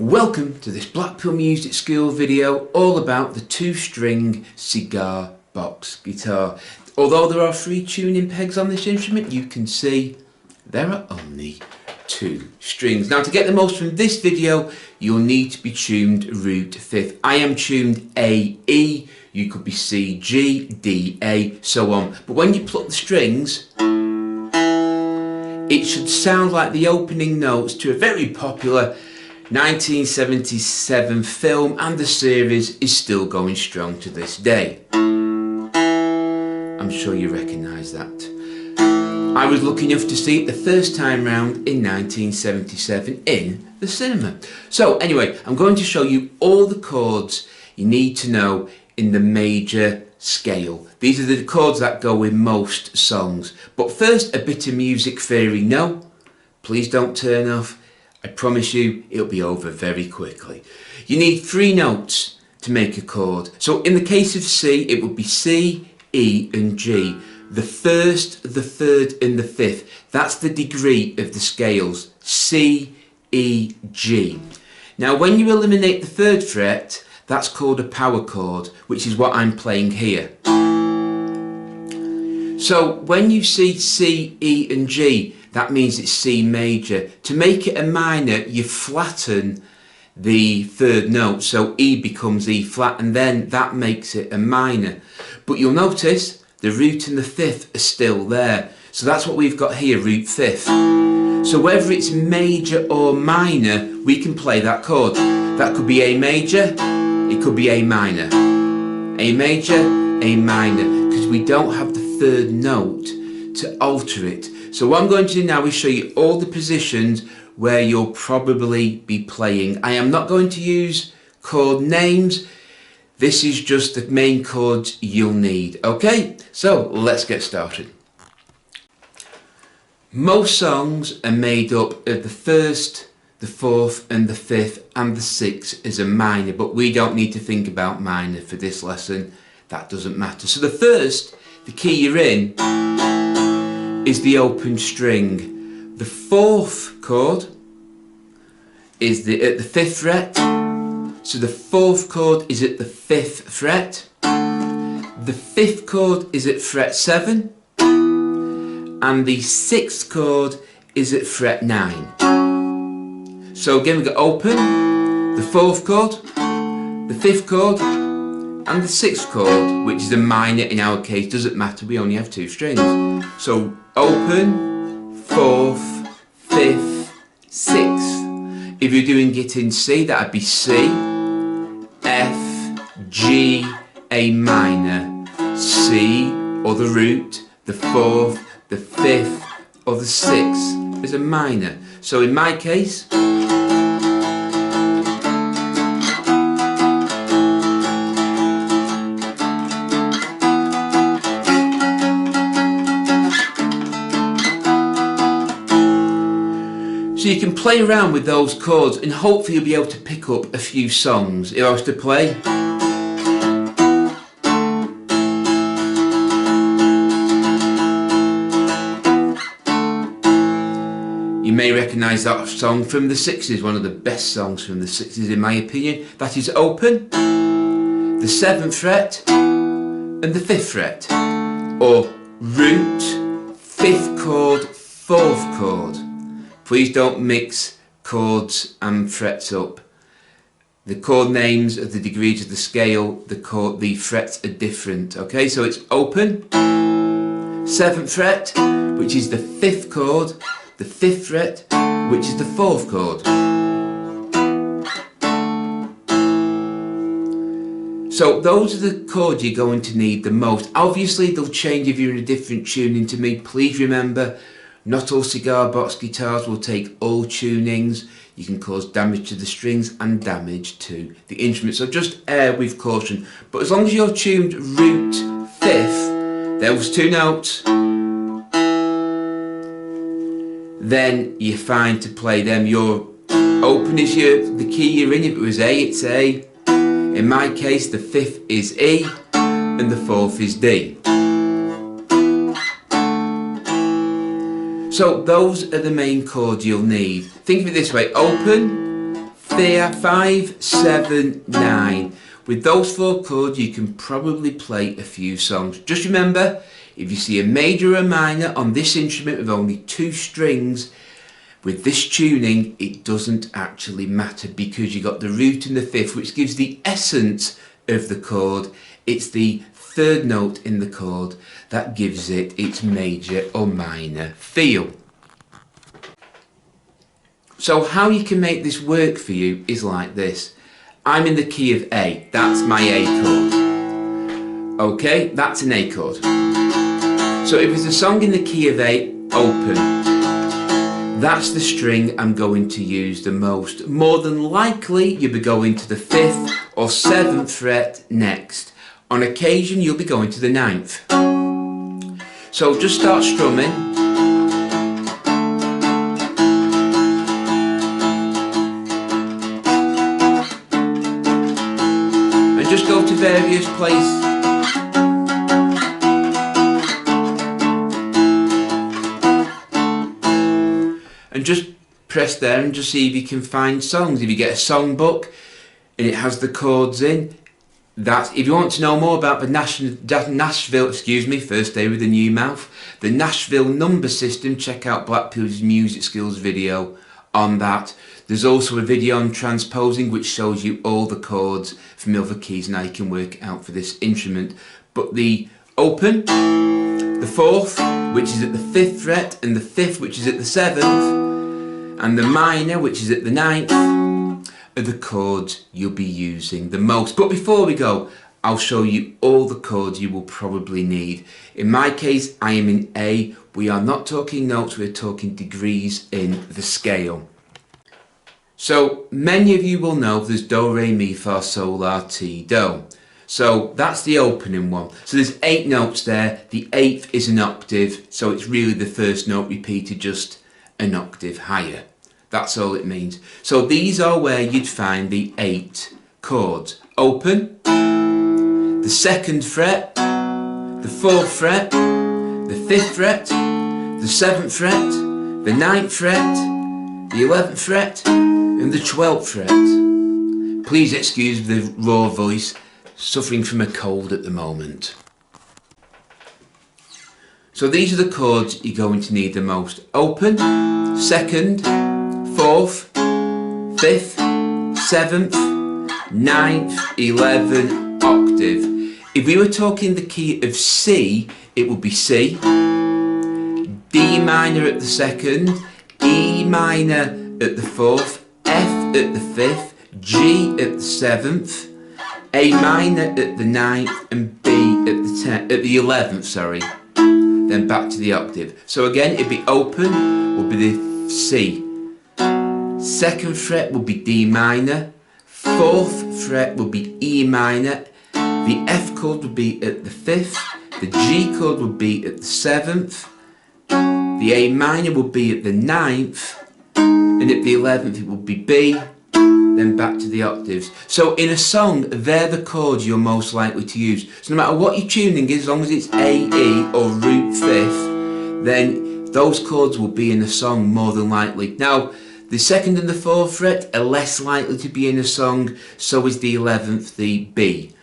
Welcome to this Blackpool Music School video all about the 2-string cigar box guitar. Although there are 3 tuning pegs on this instrument, you can see there are only 2 strings. Now, to get the most from this video, you'll need to be tuned root 5th. I am tuned A, E, you could be C, G, D, A, so on. But when you pluck the strings, it should sound like the opening notes to a very popular 1977 film, and the series is still going strong to this day. I'm sure you recognise that. I was lucky enough to see it the first time round in 1977 in the cinema. So anyway, I'm going to show you all the chords you need to know in the major scale. These are the chords that go in most songs. But first, a bit of music theory. No, please don't turn off. I promise you it'll be over very quickly. You need 3 notes to make a chord. So in the case of C, it would be C, E and G. The first, the third and the fifth. That's the degree of the scales. C, E, G. Now when you eliminate the 3rd fret, that's called a power chord, which is what I'm playing here. So when you see C, E and G, that means it's C major. To make it a minor, you flatten the 3rd note, so E becomes E flat, and then that makes it a minor. But you'll notice the root and the 5th are still there. So that's what we've got here, root 5th. So whether it's major or minor, we can play that chord. That could be A major, it could be A minor. A major, A minor, because we don't have the 3rd note to alter it. So what I'm going to do now is show you all the positions where you'll probably be playing. I am not going to use chord names. This is just the main chords you'll need. Okay, so let's get started. Most songs are made up of the 1st, the 4th and the 5th and the 6th as a minor, but we don't need to think about minor for this lesson. That doesn't matter. So the first, the key you're in, is the open string. The 4th chord is at the 5th fret. So the 4th chord is at the 5th fret. The 5th chord is at fret 7. And the 6th chord is at fret 9. So again, we got open, the 4th chord, the 5th chord, and the 6th chord, which is a minor in our case. Doesn't matter, we only have 2 strings. So open, 4th, 5th, 6th. If you're doing it in C, that'd be C, F, G, A minor, C or the root, the 4th, the 5th or the 6th is a minor. So in my case, so you can play around with those chords and hopefully you'll be able to pick up a few songs. If I was to play, you may recognise that song from the 60s, one of the best songs from the 60s in my opinion. That is open, the 7th fret and the 5th fret, or root, 5th chord, 4th chord. Please don't mix chords and frets up. The chord names are the degrees of the scale, the frets are different. Okay, so it's open, 7th fret, which is the 5th chord, the 5th fret, which is the 4th chord. So those are the chords you're going to need the most. Obviously they'll change if you're in a different tuning to me. Please remember, not all cigar box guitars will take all tunings. You can cause damage to the strings and damage to the instrument. So just err with caution. But as long as you're tuned root 5th, those 2 notes, then you're fine to play them. Your open is the key you're in. If it was A, it's A. In my case, the 5th is E and the 4th is D. So those are the main chords you'll need. Think of it this way: open, 5, 7, 9. With those 4 chords you can probably play a few songs. Just remember, if you see a major or a minor on this instrument with only 2 strings, with this tuning it doesn't actually matter, because you got the root and the 5th, which gives the essence of the chord. It's the 3rd note in the chord that gives it its major or minor feel. So how you can make this work for you is like this. I'm in the key of A, that's my A chord. Okay, that's an A chord. So if it's a song in the key of A, open. That's the string I'm going to use the most. More than likely you'll be going to the 5th or 7th fret next. On occasion you'll be going to the 9th. So just start strumming. Just go to various places. And just press there and just see if you can find songs. If you get a song book and it has the chords in, that's, if you want to know more about the Nashville, first day with a new mouth, the Nashville number system, check out Blackpool's music skills video on that. There's also a video on transposing which shows you all the chords from the other keys and how you can work out for this instrument. But the open, the 4th, which is at the 5th fret, and the 5th, which is at the 7th, and the minor, which is at the 9th, are the chords you'll be using the most. But before we go, I'll show you all the chords you will probably need. In my case, I am in A. We are not talking notes, we're talking degrees in the scale. So many of you will know there's Do, Re, Mi, Fa, Sol, La, Ti, Do. So that's the opening one. So there's 8 notes there. The 8th is an octave, so it's really the first note repeated just an octave higher. That's all it means. So these are where you'd find the 8 chords. Open, the 2nd fret, the 4th fret, the 5th fret, the 7th fret, the 9th fret, the 11th fret, and the 12th fret. Please excuse the raw voice, suffering from a cold at the moment. So these are the chords you're going to need the most. Open, 2nd, 4th, 5th, 7th, 9th, 11, octave. If we were talking the key of C, it would be C, D minor at the 2nd, E minor at the 4th, F at the 5th, G at the 7th, A minor at the 9th, and B at the 11th, sorry. Then back to the octave. So again, it'd be open, would be the C. 2nd fret would be D minor. 4th fret would be E minor. The F chord would be at the 5th. The G chord would be at the 7th. The A minor would be at the 9th. And at the 11th it would be B, then back to the octaves. So in a song, they're the chords you're most likely to use. So no matter what your tuning is, as long as it's A, E or root 5th, then those chords will be in a song more than likely. Now, the 2nd and the 4th fret are less likely to be in a song, so is the 11th, the B.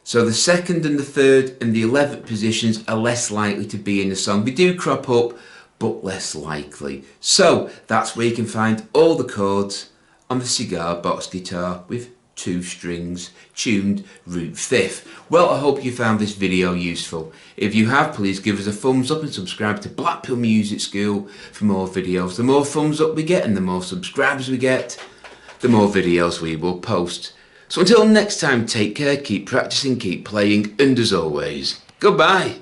So the 2nd and the 3rd and the 11th positions are less likely to be in a song. They do crop up, but less likely. So that's where you can find all the chords on the cigar box guitar with 2 strings tuned root 5th. Well, I hope you found this video useful. If you have, please give us a thumbs up and subscribe to Blackpool Music School for more videos. The more thumbs up we get and the more subscribers we get, the more videos we will post. So until next time, take care, keep practicing, keep playing, and as always, goodbye.